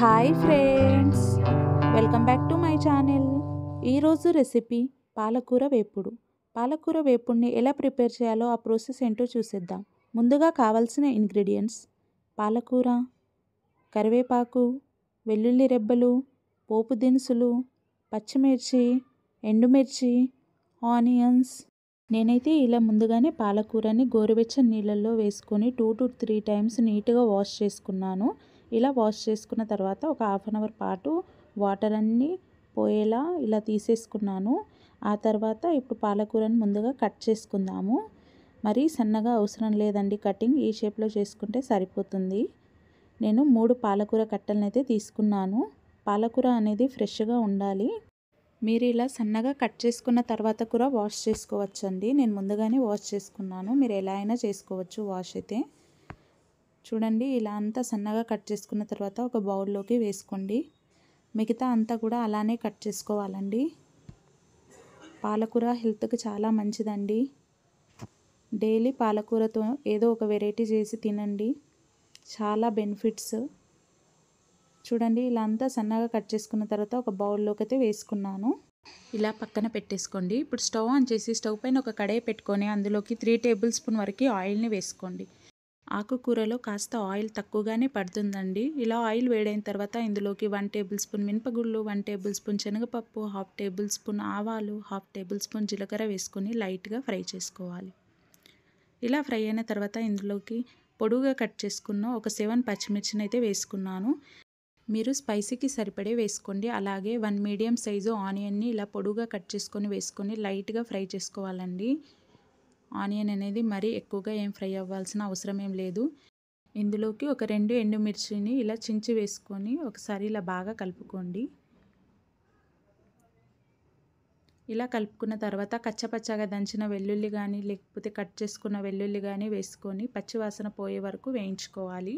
Hi friends, welcome back to my channel. ఈరోజు recipe పాలకూర వేపుడు. పాలకూర వేపుడిని ఎలా ప్రిపేర్ చేయాలో ఆ ప్రాసెస్ ఏంటో చూసేద్దాం. ముందుగా కావాల్సిన ఇంగ్రీడియంట్స్: పాలకూర, కరివేపాకు, వెల్లుల్లి రెబ్బలు, పోపు దినుసులు, పచ్చిమిర్చి, ఎండుమిర్చి, ఆనియన్స్. నేనైతే ఇలా ముందుగానే పాలకూరని గోరువెచ్చని నీళ్ళల్లో వేసుకొని 2 to 3 టైమ్స్ నీట్గా వాష్ చేసుకున్నాను. ఇలా వాష్ చేసుకున్న తర్వాత ఒక హాఫ్ అన్ అవర్ పాటు వాటర్ అన్నీ పోయేలా ఇలా తీసేసుకున్నాను. ఆ తర్వాత ఇప్పుడు పాలకూరని ముందుగా కట్ చేసుకుందాము. మరి సన్నగా అవసరం లేదండి, కటింగ్ ఈ షేప్లో చేసుకుంటే సరిపోతుంది. నేను 3 పాలకూర కట్టలను అయితే తీసుకున్నాను. పాలకూర అనేది ఫ్రెష్గా ఉండాలి. మీరు ఇలా సన్నగా కట్ చేసుకున్న తర్వాత కూడా వాష్ చేసుకోవచ్చండి. నేను ముందుగానే వాష్ చేసుకున్నాను. మీరు ఎలా అయినా చేసుకోవచ్చు వాష్ అయితే. చూడండి, ఇలా అంతా సన్నగా కట్ చేసుకున్న తర్వాత ఒక బౌల్లోకి వేసుకోండి. మిగతా అంతా కూడా అలానే కట్ చేసుకోవాలండి. పాలకూర హెల్త్కి చాలా మంచిదండి. డైలీ పాలకూరతో ఏదో ఒక వెరైటీ చేసి తినండి, చాలా బెనిఫిట్స్. చూడండి, ఇలా అంతా సన్నగా కట్ చేసుకున్న తర్వాత ఒక బౌల్లోకి అయితే వేసుకున్నాను. ఇలా పక్కన పెట్టేసుకోండి. ఇప్పుడు స్టవ్ ఆన్ చేసి స్టవ్ పైన ఒక కడాయి పెట్టుకొని అందులోకి 3 టేబుల్ స్పూన్ వరకు ఆయిల్ని వేసుకోండి. ఆకుకూరలో కాస్త ఆయిల్ తక్కువగానే పడుతుందండి. ఇలా ఆయిల్ వేడైన తర్వాత ఇందులోకి 1 టేబుల్ స్పూన్ మినపగుళ్ళు, 1 టేబుల్ స్పూన్ శనగపప్పు, 1/2 టేబుల్ స్పూన్ ఆవాలు, 1/2 టేబుల్ స్పూన్ జీలకర్ర వేసుకొని లైట్గా ఫ్రై చేసుకోవాలి. ఇలా ఫ్రై అయిన తర్వాత ఇందులోకి పొడువుగా కట్ చేసుకున్న ఒక 7 పచ్చిమిర్చిని అయితే వేసుకున్నాను. మీరు స్పైసీకి సరిపడే వేసుకోండి. అలాగే 1 మీడియం సైజు ఆనియన్ని ఇలా పొడువుగా కట్ చేసుకొని వేసుకొని లైట్గా ఫ్రై చేసుకోవాలండి. ఆనియన్ అనేది మరీ ఎక్కువగా ఏం ఫ్రై అవ్వాల్సిన అవసరం ఏం లేదు. ఇందులోకి ఒక 2 ఎండుమిర్చిని ఇలా చించి వేసుకొని ఒకసారి ఇలా బాగా కలుపుకోండి. ఇలా కలుపుకున్న తర్వాత కచ్చపచ్చగా దంచిన వెల్లుల్లి కానీ లేకపోతే కట్ చేసుకున్న వెల్లుల్లి కానీ వేసుకొని పచ్చివాసన పోయే వరకు వేయించుకోవాలి.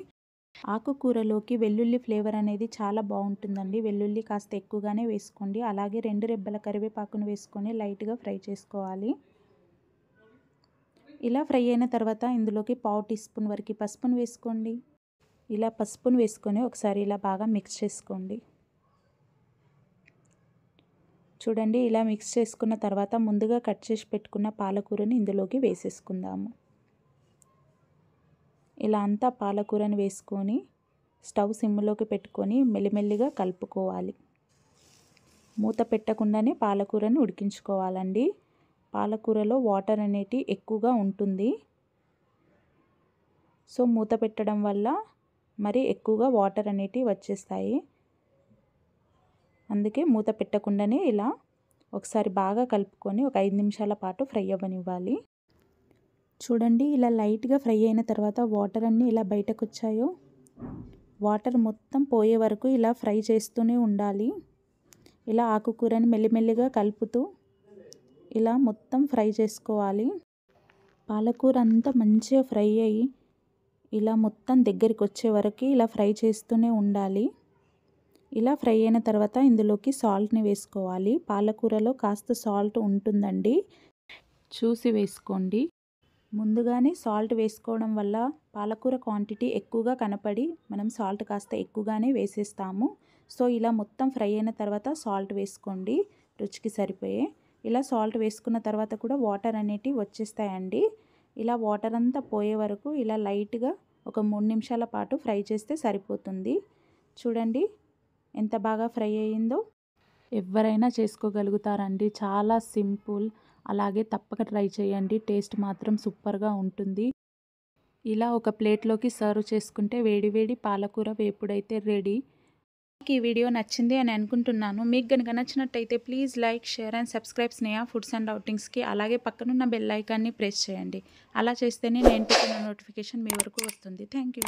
ఆకుకూరలోకి వెల్లుల్లి ఫ్లేవర్ అనేది చాలా బాగుంటుందండి. వెల్లుల్లి కాస్త ఎక్కువగానే వేసుకోండి. అలాగే 2 రెబ్బల కరివేపాకును వేసుకొని లైట్గా ఫ్రై చేసుకోవాలి. ఇలా ఫ్రై అయిన తర్వాత ఇందులోకి 1/2 టీ స్పూన్ వరకు పసుపును వేసుకోండి. ఇలా పసుపును వేసుకొని ఒకసారి ఇలా బాగా మిక్స్ చేసుకోండి. చూడండి, ఇలా మిక్స్ చేసుకున్న తర్వాత ముందుగా కట్ చేసి పెట్టుకున్న పాలకూరని ఇందులోకి వేసేసుకుందాము. ఇలా అంతా పాలకూరని వేసుకొని స్టవ్ సిమ్లోకి పెట్టుకొని మెల్లిమెల్లిగా కలుపుకోవాలి. మూత పెట్టకుండానే పాలకూరని ఉడికించుకోవాలండి. పాలకూరలో వాటర్ అనేది ఎక్కువగా ఉంటుంది. సో మూత పెట్టడం వల్ల మరి ఎక్కువగా వాటర్ అనేటివి వచ్చేస్తాయి. అందుకే మూత పెట్టకుండానే ఇలా ఒకసారి బాగా కలుపుకొని ఒక 5 నిమిషాల పాటు ఫ్రై అవ్వనివ్వాలి. చూడండి, ఇలా లైట్గా ఫ్రై అయిన తర్వాత వాటర్ అన్నీ ఇలా బయటకు వచ్చాయో, వాటర్ మొత్తం పోయే వరకు ఇలా ఫ్రై చేస్తూనే ఉండాలి. ఇలా ఆకుకూరని మెల్లిమెల్లిగా కలుపుతూ ఇలా మొత్తం ఫ్రై చేసుకోవాలి. పాలకూర అంతా మంచిగా ఫ్రై అయ్యి ఇలా మొత్తం దగ్గరికి వచ్చే వరకు ఇలా ఫ్రై చేస్తూనే ఉండాలి. ఇలా ఫ్రై అయిన తర్వాత ఇందులోకి సాల్ట్ని వేసుకోవాలి. పాలకూరలో కాస్త సాల్ట్ ఉంటుందండి, చూసి వేసుకోండి. ముందుగానే సాల్ట్ వేసుకోవడం వల్ల పాలకూర క్వాంటిటీ ఎక్కువగా కనపడి మనం సాల్ట్ కాస్త ఎక్కువగానే వేసేస్తాము. సో ఇలా మొత్తం ఫ్రై అయిన తర్వాత సాల్ట్ వేసుకోండి, రుచికి సరిపోయే. ఇలా సాల్ట్ వేసుకున్న తర్వాత కూడా వాటర్ అనేటివి వచ్చేస్తాయండి. ఇలా వాటర్ అంతా పోయే వరకు ఇలా లైట్గా ఒక 3 నిమిషాల పాటు ఫ్రై చేస్తే సరిపోతుంది. చూడండి ఎంత బాగా ఫ్రై అయ్యిందో. ఎవరైనా చేసుకోగలుగుతారండి, చాలా సింపుల్. అలాగే తప్పక ట్రై చేయండి, టేస్ట్ మాత్రం సూపర్గా ఉంటుంది. ఇలా ఒక ప్లేట్లోకి సర్వ్ చేసుకుంటే వేడివేడి పాలకూర వేపుడైతే రెడీ. మీకు ఈ వీడియో నచ్చింది అని అనుకుంటున్నాను. మీకు కనుక నచ్చినట్టయితే please like, share and subscribe Sneha foods and అవుటింగ్స్కి. అలాగే పక్కనున్న బెల్ ఐకాన్ని ప్రెస్ చేయండి. అలా చేస్తేనే నేను పెట్టిన నోటిఫికేషన్ మీ వరకు వస్తుంది. Thank you.